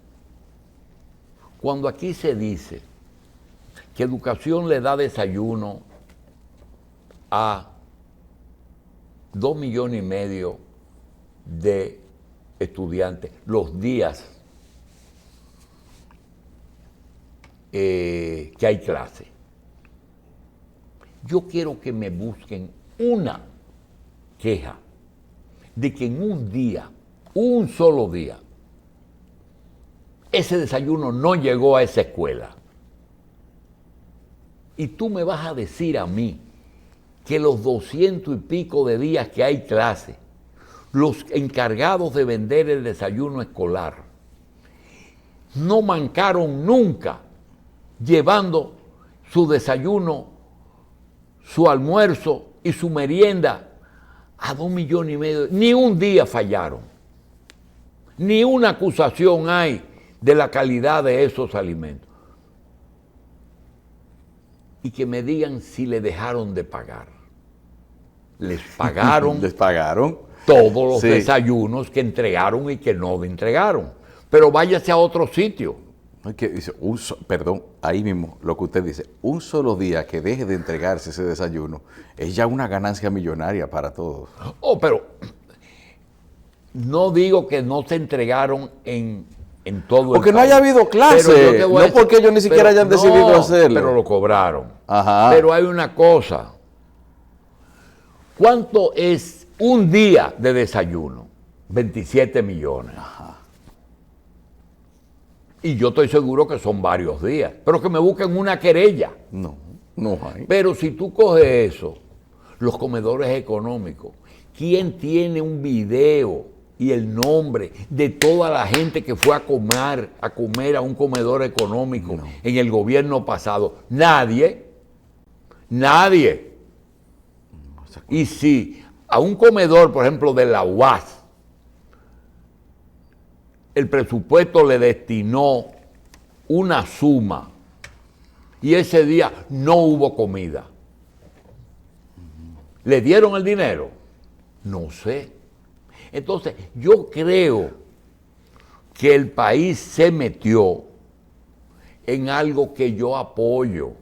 cuando aquí se dice que educación le da desayuno a 2,5 millones de estudiantes los días que hay clase, yo quiero que me busquen una queja de que en un día, un solo día, ese desayuno no llegó a esa escuela. Y tú me vas a decir a mí que los 200 y pico de días que hay clase, los encargados de vender el desayuno escolar no mancaron nunca llevando su desayuno, su almuerzo y su merienda a 2,5 millones. Ni un día fallaron. Ni una acusación hay de la calidad de esos alimentos. Y que me digan si le dejaron de pagar. Les pagaron. Les pagaron Todos los desayunos que entregaron y que no entregaron. Pero váyase a otro sitio. Que dice, perdón, ahí mismo lo que usted dice, un solo día que deje de entregarse ese desayuno es ya una ganancia millonaria para todos. Oh, pero no digo que no se entregaron en todo el país. Porque no haya habido clase, no porque ellos ni siquiera hayan decidido hacerlo. Pero lo cobraron. Ajá. Pero hay una cosa. ¿Cuánto es un día de desayuno? 27 millones. Ajá. Y yo estoy seguro que son varios días. Pero que me busquen una querella. No hay. Pero si tú coges eso, los comedores económicos, ¿quién tiene un video y el nombre de toda la gente que fue a comer a un comedor económico en el gobierno pasado? Nadie. Y si a un comedor, por ejemplo, de la UAS, el presupuesto le destinó una suma y ese día no hubo comida, ¿le dieron el dinero? No sé. Entonces, yo creo que el país se metió en algo que yo apoyo,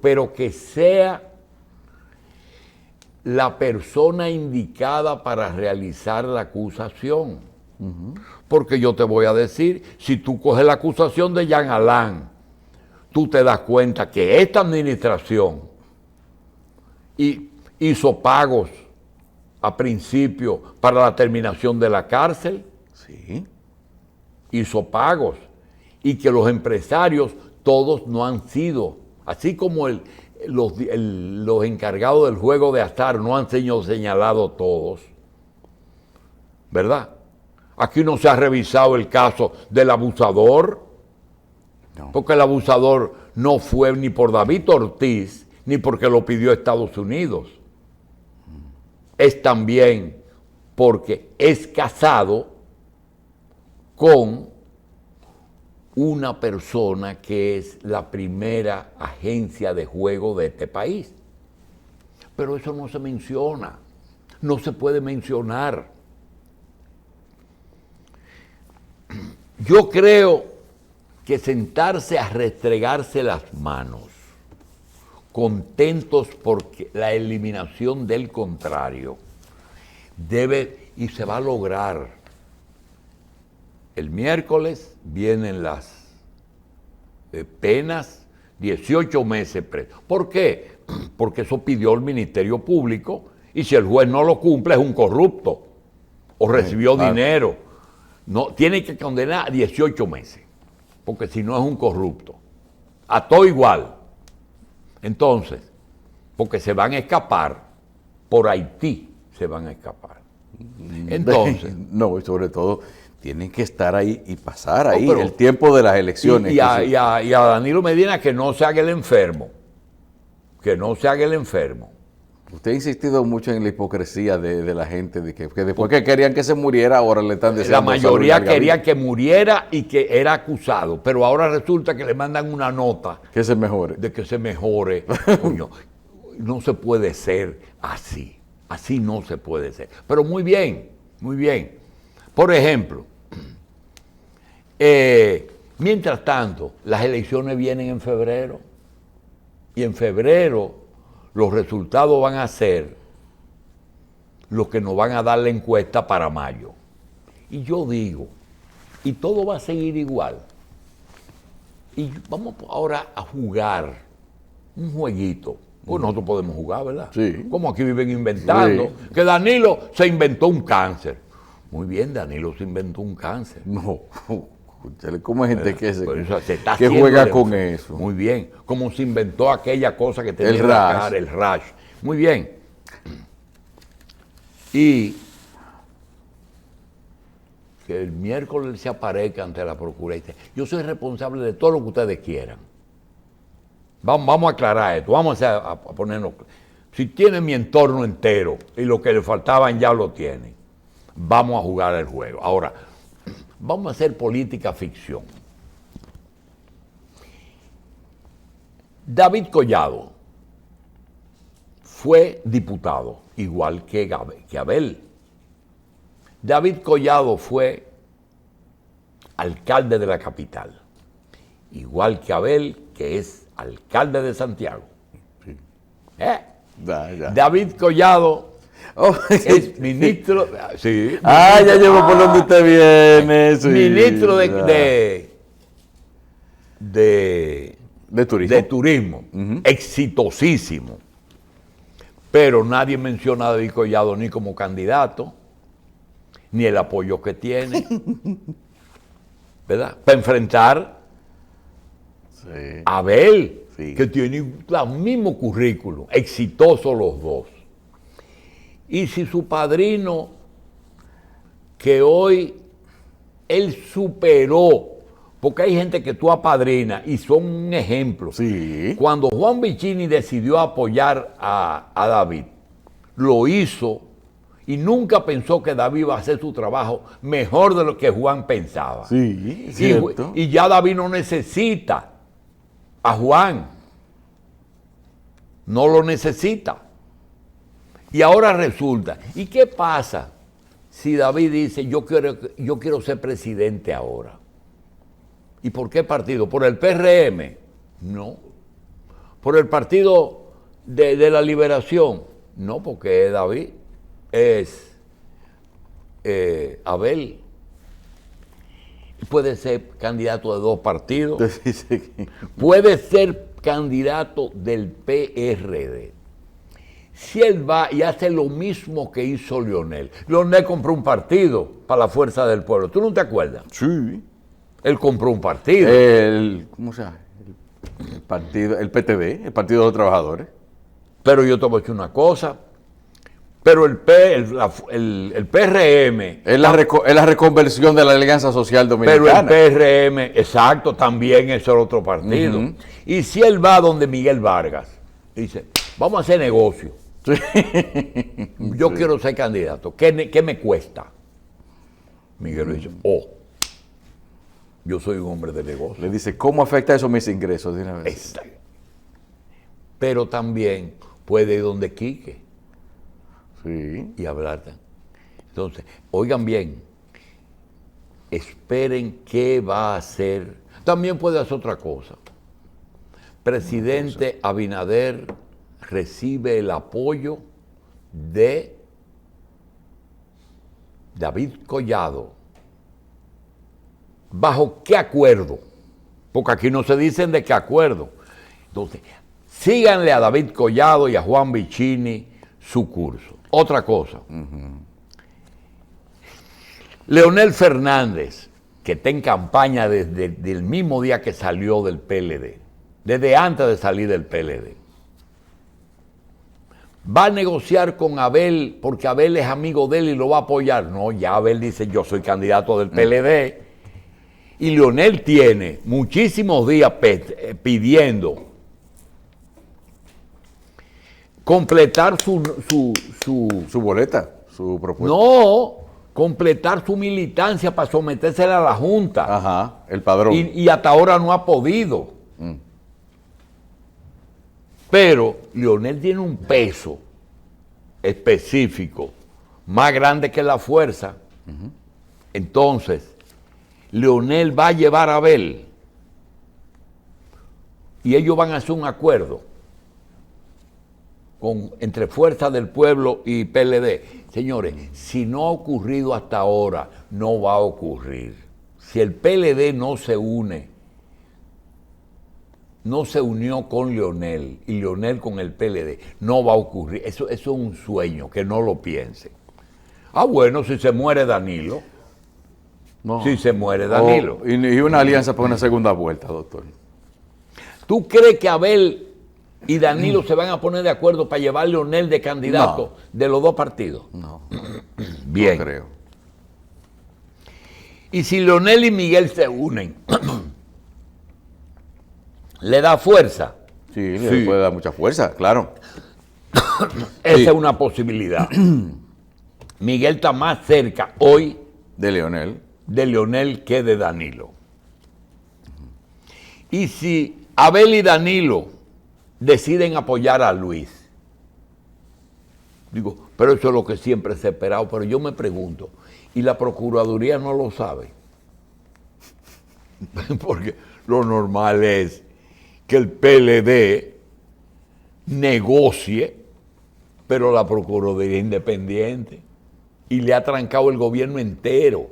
pero que sea la persona indicada para realizar la acusación. Porque yo te voy a decir, si tú coges la acusación de Jean Alain, tú te das cuenta que esta administración hizo pagos a principio para la terminación de la cárcel. Sí. Hizo pagos. Y que los empresarios, todos no han sido, así como los encargados del juego de azar no han sido señalados todos, ¿verdad? Aquí no se ha revisado el caso del abusador, porque el abusador no fue ni por David Ortiz, ni porque lo pidió Estados Unidos. Es también porque es casado con una persona que es la primera agencia de juego de este país. Pero eso no se menciona, no se puede mencionar. Yo creo que sentarse a restregarse las manos, contentos por la eliminación del contrario, debe y se va a lograr. El miércoles vienen las penas, 18 meses preso. ¿Por qué? Porque eso pidió el Ministerio Público y si el juez no lo cumple es un corrupto. o recibió claro. dinero. No, tiene que condenar a 18 meses, porque si no es un corrupto. A todo igual. Entonces, porque se van a escapar, por Haití se van a escapar. Entonces... No, y sobre todo, tienen que estar ahí y pasar ahí pero, el tiempo de las elecciones. Y a Danilo Medina que no se haga el enfermo. Que no se haga el enfermo. Usted ha insistido mucho en la hipocresía de la gente, de que después que querían que se muriera, ahora le están deseando. La mayoría quería que muriera y que era acusado, pero ahora resulta que le mandan una nota. Que se mejore. De que se mejore. Coño, no se puede ser así. Así no se puede ser. Pero muy bien, muy bien. Por ejemplo, mientras tanto, las elecciones vienen en febrero. Y en febrero los resultados van a ser los que nos van a dar la encuesta para mayo. Y yo digo, y todo va a seguir igual. Y vamos ahora a jugar un jueguito. Pues nosotros podemos jugar, ¿verdad? Sí. Como aquí viven inventando. Sí. Que Danilo se inventó un cáncer. Muy bien, Danilo se inventó un cáncer. No, ¿cómo hay gente que que juega con eso? Muy bien, como se inventó aquella cosa que tenía el en la rash. cara, el rash. Muy bien. Y que el miércoles se aparezca ante la procura y dice, yo soy responsable de todo lo que ustedes quieran. Vamos a aclarar esto, vamos a ponernos. Si tienen mi entorno entero y lo que le faltaban ya lo tienen, vamos a jugar el juego. Ahora, vamos a hacer política ficción. David Collado fue diputado, igual que Abel. David Collado fue alcalde de la capital, igual que Abel, que es alcalde de Santiago. Sí. Ya. David Collado es ministro. Sí, ya llevo por donde usted viene. Sí, ministro de turismo. De turismo. Exitosísimo. Pero nadie menciona a David Collado ni como candidato, ni el apoyo que tiene, ¿verdad? Para enfrentar a Abel, que tiene el mismo currículum, exitosos los dos. Y si su padrino, que hoy él superó, porque hay gente que tú apadrinas y son un ejemplo. Sí. Cuando Juan Vicini decidió apoyar a David, lo hizo y nunca pensó que David iba a hacer su trabajo mejor de lo que Juan pensaba. Sí, cierto. Y ya David no necesita a Juan. No lo necesita. Y ahora resulta, ¿y qué pasa si David dice, yo quiero ser presidente ahora? ¿Y por qué partido? ¿Por el PRM? No. ¿Por el Partido de la Liberación? No, porque David es Abel. Puede ser candidato de dos partidos. Puede ser candidato del PRD. Si él va y hace lo mismo que hizo Leonel. Leonel compró un partido para la Fuerza del Pueblo. ¿Tú no te acuerdas? Sí. Él compró un partido. ¿Cómo se llama? El partido, el PTB, el Partido de los Trabajadores. Pero yo te voy a decir una cosa. Pero el PRM... Es la reconversión de la Alianza Social Dominicana. Pero el PRM, exacto, también es el otro partido. Y si él va donde Miguel Vargas, dice, vamos a hacer negocio. Sí. Yo quiero ser candidato. ¿Qué me cuesta? Miguel dice, yo soy un hombre de negocio. Le dice, ¿cómo afecta eso mis ingresos? De una vez. Exacto. Pero también puede ir donde Quique. Sí. Y hablar. Entonces, oigan bien, esperen qué va a hacer. También puede hacer otra cosa. Presidente Abinader recibe el apoyo de David Collado. ¿Bajo qué acuerdo? Porque aquí no se dicen de qué acuerdo. Entonces, síganle a David Collado y a Juan Vicini su curso. Otra cosa. Leonel Fernández, que está en campaña desde el mismo día que salió del PLD, desde antes de salir del PLD, va a negociar con Abel porque Abel es amigo de él y lo va a apoyar. No, ya Abel dice, yo soy candidato del PLD. Y Leonel tiene muchísimos días pidiendo completar su boleta, su propuesta. No, completar su militancia para sometérsela a la Junta. Ajá, el padrón. Y hasta ahora no ha podido. Pero Leonel tiene un peso específico más grande que la fuerza. Entonces, Leonel va a llevar a Abel y ellos van a hacer un acuerdo entre Fuerza del Pueblo y PLD. Señores, si no ha ocurrido hasta ahora, no va a ocurrir. Si el PLD no se unió con Leonel y Leonel con el PLD, no va a ocurrir. Eso es un sueño, que no lo piensen. Ah, bueno, si se muere Danilo. No. Si se muere Danilo. Y una alianza para una segunda vuelta, doctor. ¿Tú crees que Abel y Danilo se van a poner de acuerdo para llevar a Leonel de candidato de los dos partidos? No. Bien. No creo. Y si Leonel y Miguel se unen, ¿le da fuerza? Sí, le puede dar mucha fuerza, claro. Esa es una posibilidad. Miguel está más cerca hoy de Leonel que de Danilo. Y si Abel y Danilo deciden apoyar a Luis, digo, pero eso es lo que siempre se ha esperado, pero yo me pregunto, ¿y la Procuraduría no lo sabe? Porque lo normal es que el PLD negocie, pero la Procuraduría es independiente y le ha trancado el gobierno entero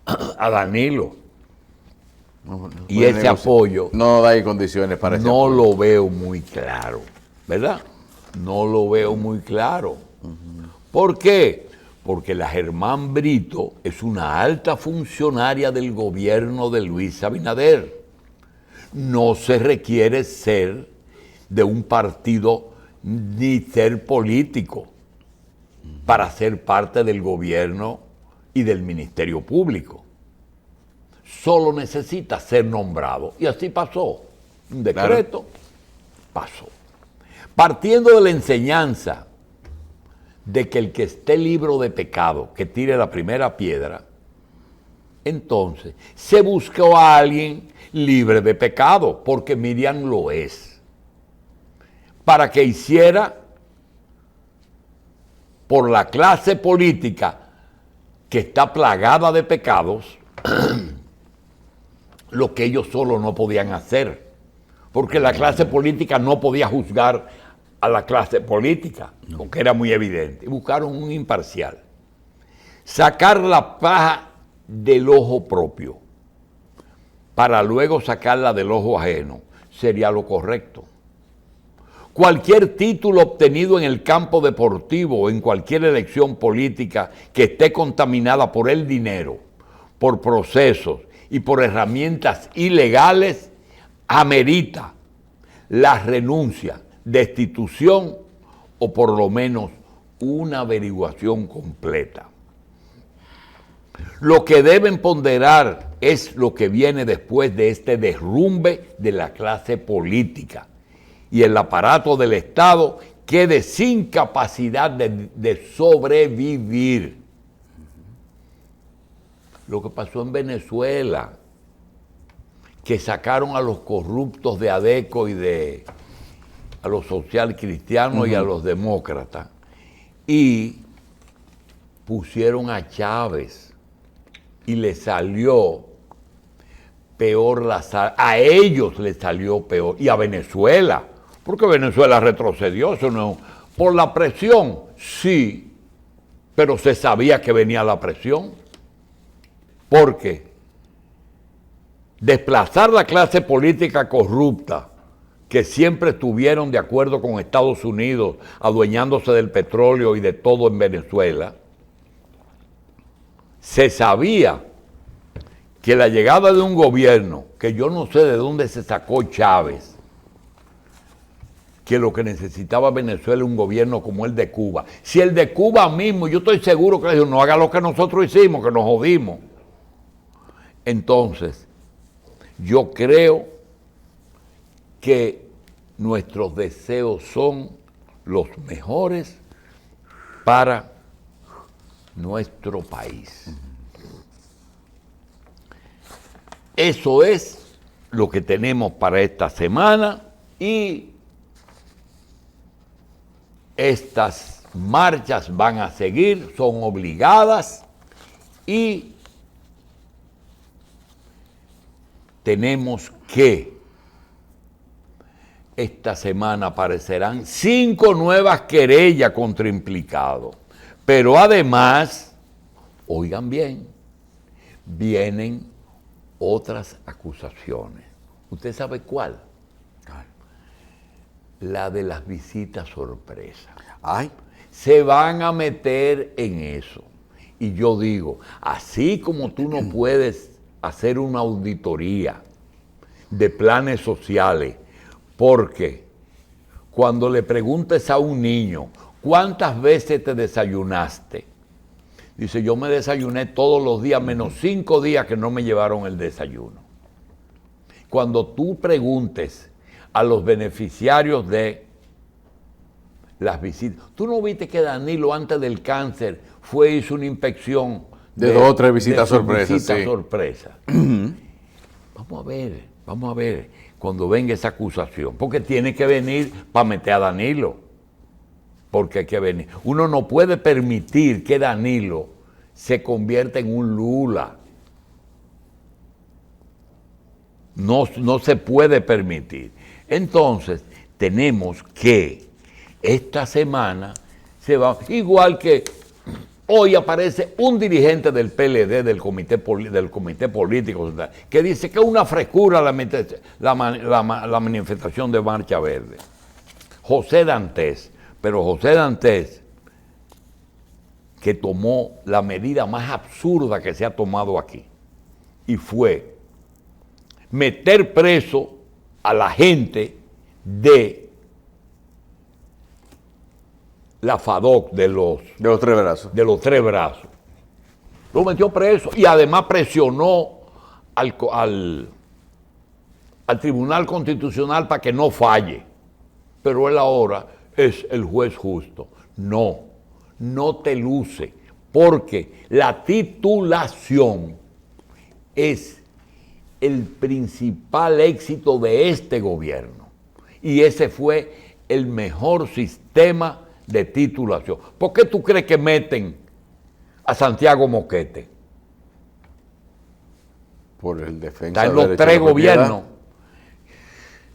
a Danilo. Y ese apoyo no da condiciones para ese apoyo. Lo veo muy claro, ¿verdad? No lo veo muy claro. ¿Por qué? Porque la Germán Brito es una alta funcionaria del gobierno de Luis Abinader. No se requiere ser de un partido ni ser político para ser parte del gobierno y del Ministerio Público. Solo necesita ser nombrado. Y así pasó. Un decreto pasó. Partiendo de la enseñanza de que el que esté libre de pecado, que tire la primera piedra, entonces se buscó a alguien libre de pecado, porque Miriam lo es, para que hiciera por la clase política que está plagada de pecados lo que ellos solo no podían hacer, porque la clase política no podía juzgar a la clase política, porque era muy evidente. Buscaron un imparcial. Sacar la paja del ojo propio para luego sacarla del ojo ajeno sería lo correcto. Cualquier título obtenido en el campo deportivo o en cualquier elección política que esté contaminada por el dinero, por procesos y por herramientas ilegales, amerita la renuncia, destitución o por lo menos una averiguación completa. Lo que deben ponderar es lo que viene después de este derrumbe de la clase política y el aparato del Estado quede sin capacidad de sobrevivir. Lo que pasó en Venezuela, que sacaron a los corruptos de ADECO y a los social cristianos y a los demócratas, y pusieron a Chávez y le salió peor a ellos les salió peor, y a Venezuela, porque Venezuela retrocedió, eso no, por la presión, sí, pero se sabía que venía la presión, porque desplazar la clase política corrupta que siempre estuvieron de acuerdo con Estados Unidos, adueñándose del petróleo y de todo en Venezuela, se sabía que la llegada de un gobierno, que yo no sé de dónde se sacó Chávez, que lo que necesitaba Venezuela es un gobierno como el de Cuba. Si el de Cuba mismo, yo estoy seguro que le dijo, no haga lo que nosotros hicimos, que nos jodimos. Entonces, yo creo que nuestros deseos son los mejores para nuestro país. Eso es lo que tenemos para esta semana y estas marchas van a seguir, son obligadas y tenemos que esta semana aparecerán 5 nuevas querellas contra implicados. Pero además, oigan bien, vienen otras acusaciones. ¿Usted sabe cuál? La de las visitas sorpresa. Ay, Se van a meter en eso. Y yo digo, así como tú no puedes hacer una auditoría de planes sociales, porque cuando le preguntes a un niño, ¿cuántas veces te desayunaste? Dice, yo me desayuné todos los días, menos 5 días que no me llevaron el desayuno. Cuando tú preguntes a los beneficiarios de las visitas, ¿tú no viste que Danilo antes del cáncer hizo una inspección de 2 o 3 visitas sorpresas? Sí. Sorpresa. Vamos a ver cuando venga esa acusación, porque tiene que venir para meter a Danilo, porque hay que venir. Uno no puede permitir que Danilo se convierta en un Lula. No se puede permitir. Entonces, tenemos que esta semana se va, igual que hoy aparece un dirigente del PLD, del comité político, que dice que es una frescura la manifestación de Marcha Verde. José Dantes, pero José Dantes, que tomó la medida más absurda que se ha tomado aquí, y fue meter preso a la gente de la FADOC, de los 3 brazos. De los 3 brazos. Lo metió preso y además presionó al Tribunal Constitucional para que no falle. Pero él ahora es el juez justo. No te luce, porque la titulación es el principal éxito de este gobierno. Y ese fue el mejor sistema de titulación. ¿Por qué tú crees que meten a Santiago Moquete? Por el defensa. Está en los 3 gobiernos.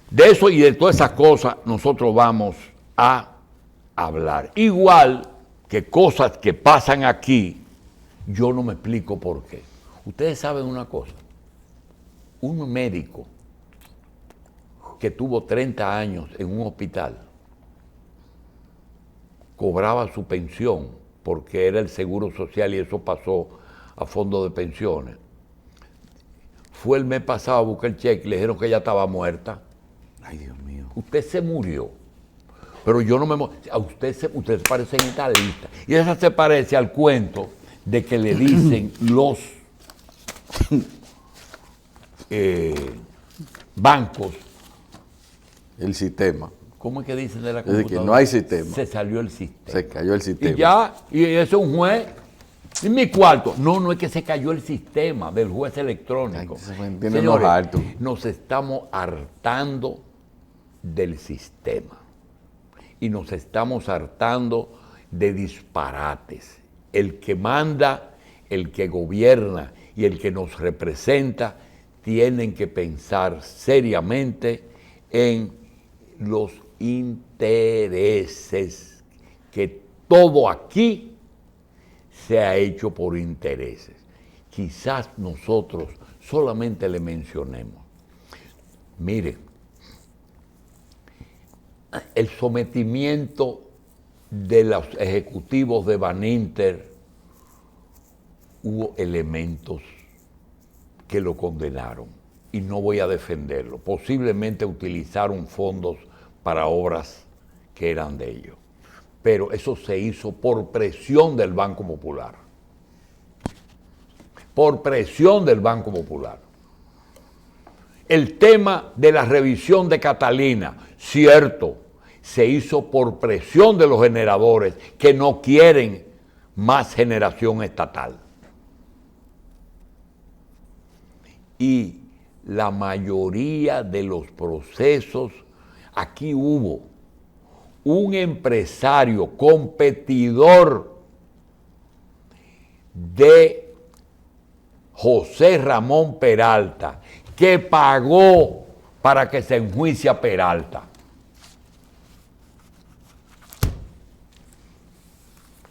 De eso y de todas esas cosas nosotros vamos a hablar. Igual que cosas que pasan aquí, yo no me explico por qué. Ustedes saben una cosa. Un médico que tuvo 30 años en un hospital cobraba su pensión porque era el seguro social y eso pasó a fondo de pensiones. Fue el mes pasado a buscar el cheque y le dijeron que ella estaba muerta. Ay, Dios mío. Usted se murió. Pero yo no me muero. A usted se parece en esta lista. Y esa se parece al cuento de que le dicen los bancos. El sistema. ¿Cómo es que dicen de la Es decir, computadora? que no hay sistema. Se salió el sistema. Se cayó el sistema. Y ya, y ese es un juez. En mi cuarto. No es que se cayó el sistema del juez electrónico. Ay, tiene unos hartos. Nos estamos hartando del sistema. Y nos estamos hartando de disparates. El que manda, el que gobierna y el que nos representa tienen que pensar seriamente en los intereses, que todo aquí se ha hecho por intereses. Quizás nosotros solamente le mencionemos. Mire, el sometimiento de los ejecutivos de Baninter hubo elementos que lo condenaron y no voy a defenderlo. Posiblemente utilizaron fondos para obras que eran de ellos. Pero eso se hizo por presión del Banco Popular. Por presión del Banco Popular. El tema de la revisión de Catalina, cierto, se hizo por presión de los generadores que no quieren más generación estatal. Y la mayoría de los procesos, aquí hubo un empresario competidor de José Ramón Peralta, que pagó para que se enjuicie a Peralta.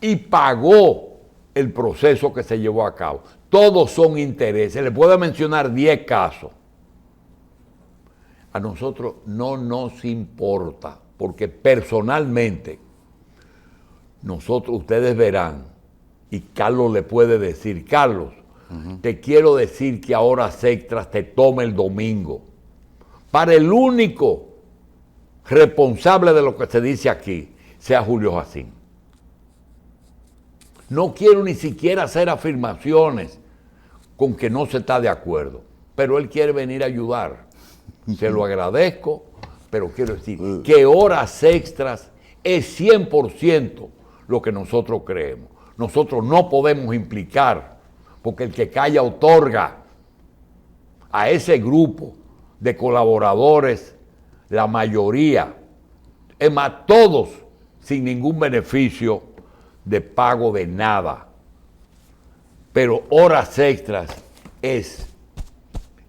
Y pagó el proceso que se llevó a cabo. Todos son intereses. Le puedo mencionar 10 casos. A nosotros no nos importa, porque personalmente, nosotros, ustedes verán, y Carlos le puede decir, Carlos, te quiero decir que a horas extras te tome el domingo. Para el único responsable de lo que se dice aquí, sea Julio Jacín. No quiero ni siquiera hacer afirmaciones con que no se está de acuerdo, pero él quiere venir a ayudar. Se lo agradezco, pero quiero decir que horas extras es 100% lo que nosotros creemos. Nosotros no podemos implicar, porque el que calla otorga. A ese grupo de colaboradores, la mayoría, es más, todos sin ningún beneficio de pago de nada. Pero horas extras es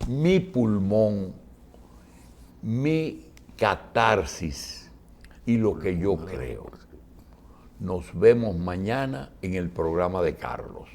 mi pulmón, mi catarsis y lo que yo creo. Nos vemos mañana en el programa de Carlos.